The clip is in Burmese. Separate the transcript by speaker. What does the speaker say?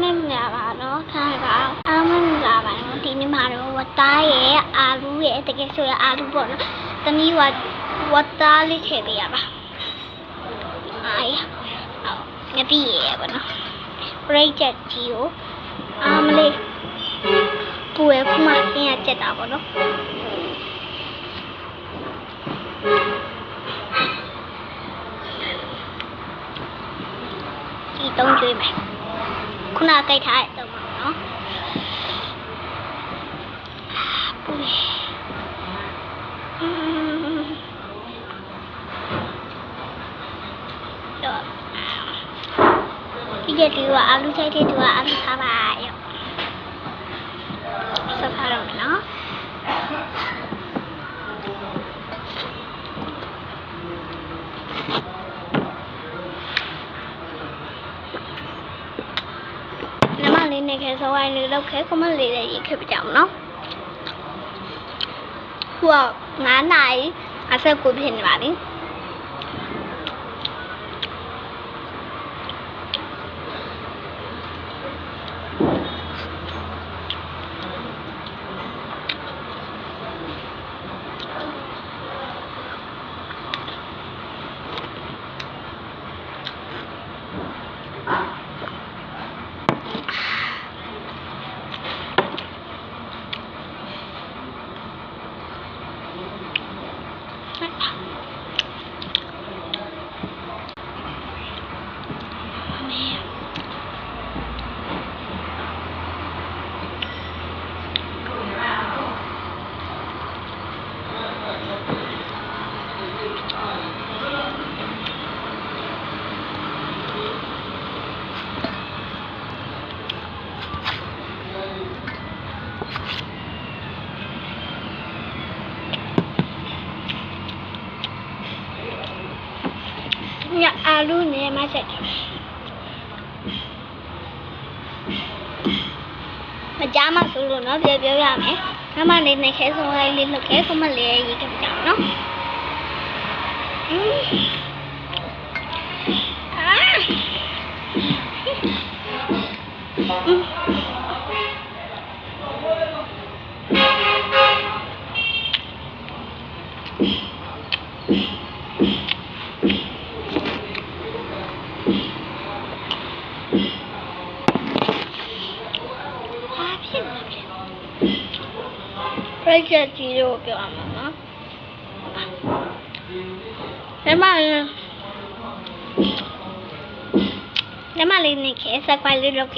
Speaker 1: မလာပါနော်ခိုင်ပါအားမလာပါနော်ဒီနေ့မှာတော့ဝတ်သားရဲ့အာလူရဲ့တကယ်ဆိုရအာလူပေါ့နော်သမီးဝတ်သားလေးထည့်ပေးရပါငါပြီးရဲ့ပေါ့နော်ပရိတ်ချက်ကြီးကိုအားမလေးပူရခုမှခင်းရချက်တာပေါ့နော်ဒီတုံးကျွေးမယ်ခုနကြိုက်ထားတဲ့တုံးပါနော်ပူရဒီကတူကအာလူချိုက်တဲ့တူကအာလူစားပါရောဆက်ထားတော့မယ်နော်နမလေးနဲ့ခဲစောဝိုင်းလေးလောက်ခဲကမလေးလေးရေခဲပြကြအောင်နော်ဟို9 နာရီ59ဖြစ်နေပါပြီညအာလူနဲ့မဆက်တယ်မကြမ်းမဆိုလို့နော်ပြောရမယ်နမလေးနဲ့ခဲဆုံးလိုက်လေးလုပ်ခဲကမလေးရေးကြကြအောင်နော်ပြည့်ချက်ကြီးလို့ပြောရမှာနော်နမလေးနဲ့ခဲစက်ပိုင်လေးလုပ်